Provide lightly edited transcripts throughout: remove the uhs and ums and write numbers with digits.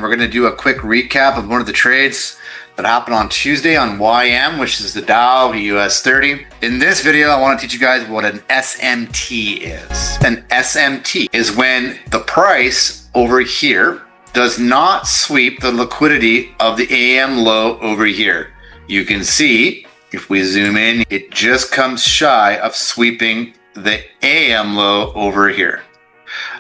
we're going to do a quick recap of one of the trades that happened on Tuesday on YM, which is the Dow US 30. In this video, I want to teach you guys what an SMT is. An SMT is when the price over here does not sweep the liquidity of the AM low over here. You can see, if we zoom in, it just comes shy of sweeping the AM low over here.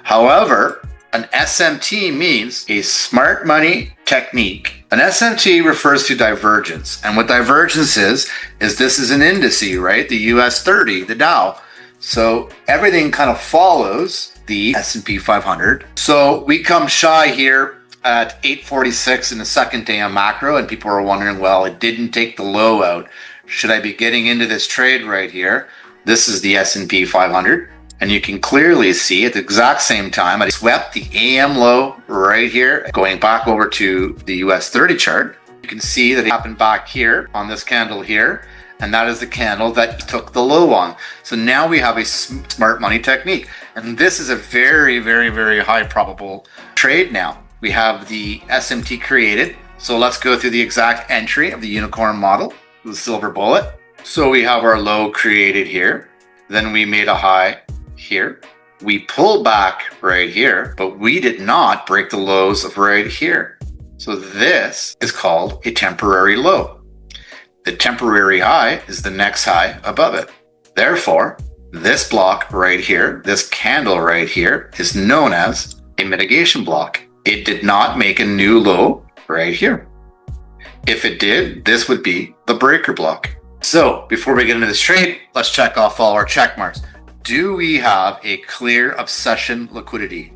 However, an SMT means a smart money technique. An SMT refers to divergence. And what divergence is this is an indice, right? The US 30, the Dow. So everything kind of follows the S&P 500. So we come shy here at 846 in the second day on macro, and people are wondering, well, it didn't take the low out. Should I be getting into this trade right here? This is the S&P 500. And you can clearly see at the exact same time, I swept the AM low right here. Going back over to the US 30 chart, you can see that it happened back here on this candle here. And that is the candle that took the low on. So now we have a smart money technique. And this is a very, very, very high probable trade now. We have the SMT created. So let's go through the exact entry of the unicorn model, the silver bullet. So we have our low created here. Then we made a high here. We pulled back right here, but we did not break the lows of right here. So this is called a temporary low. The temporary high is the next high above it. Therefore, this block right here, this candle right here, is known as a mitigation block. It did not make a new low right here. If it did, this would be the breaker block. So before we get into this trade, let's check off all our check marks. Do we have a clear obsession liquidity?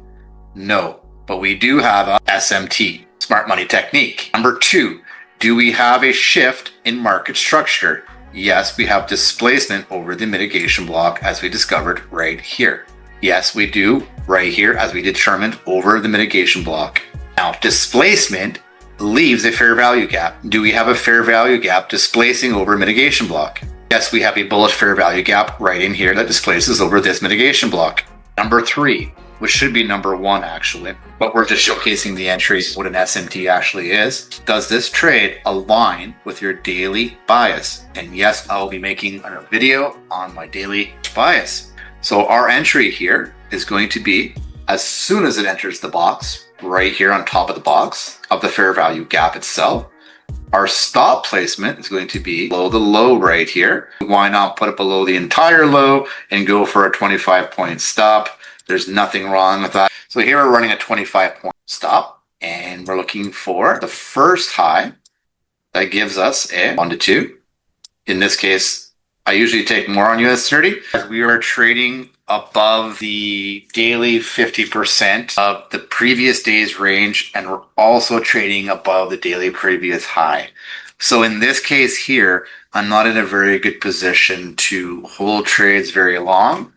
No, but we do have a SMT, smart money technique. Number two, do we have a shift in market structure? Yes, we have displacement over the mitigation block as we discovered right here. Yes, we do right here as we determined over the mitigation block. Now, displacement leaves a fair value gap. Do we have a fair value gap displacing over mitigation block? Yes, we have a bullish fair value gap right in here that displaces over this mitigation block. Number three, which should be number one actually, but we're just showcasing the entries, what an SMT actually is. Does this trade align with your daily bias? And yes, I'll be making a video on my daily bias. So our entry here is going to be as soon as it enters the box, right here on top of the box of the fair value gap itself. Our stop placement is going to be below the low right here. Why not put it below the entire low and go for a 25-point stop? There's nothing wrong with that. So here we're running a 25-point stop, and we're looking for the first high that gives us a 1 to 2. In this case, I usually take more on US 30. We are trading above the daily 50% of the previous day's range, and we're also trading above the daily previous high. So in this case here, I'm not in a very good position to hold trades very long.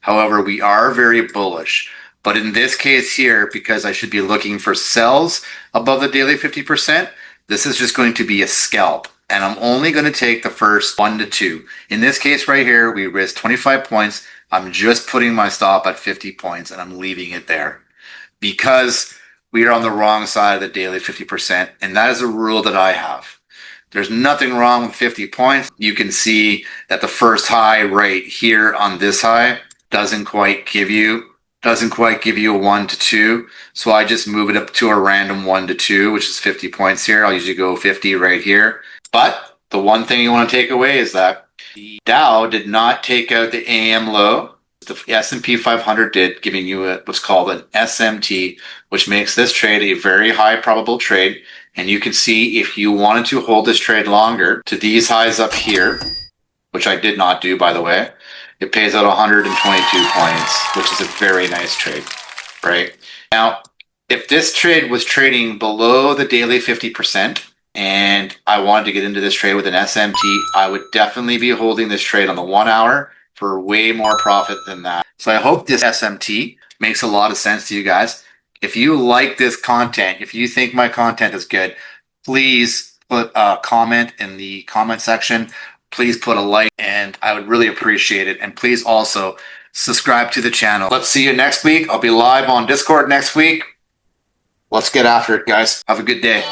However, we are very bullish. But in this case here, because I should be looking for sells above the daily 50%, this is just going to be a scalp. And I'm only going to take the first 1 to 2. In this case right here, we risk 25 points. I'm just putting my stop at 50 points and I'm leaving it there because we are on the wrong side of the daily 50%. And that is a rule that I have. There's nothing wrong with 50 points. You can see that the first high right here on this high doesn't quite give you a 1 to 2. So I just move it up to a random 1 to 2, which is 50 points here. I'll usually go 50 right here. But the one thing you want to take away is that the Dow did not take out the AM low. The S&P 500 did, giving you what's called an SMT, which makes this trade a very high probable trade. And you can see if you wanted to hold this trade longer to these highs up here, which I did not do, by the way, it pays out 122 points, which is a very nice trade, right? Now, if this trade was trading below the daily 50%, and I wanted to get into this trade with an SMT, I would definitely be holding this trade on the 1 hour for way more profit than that. So I hope this SMT makes a lot of sense to you guys. If you like this content, if you think my content is good, please put a comment in the comment section. Please put a like, and I would really appreciate it. And please also subscribe to the channel. Let's see you next week. I'll be live on Discord next week. Let's get after it, guys. Have a good day.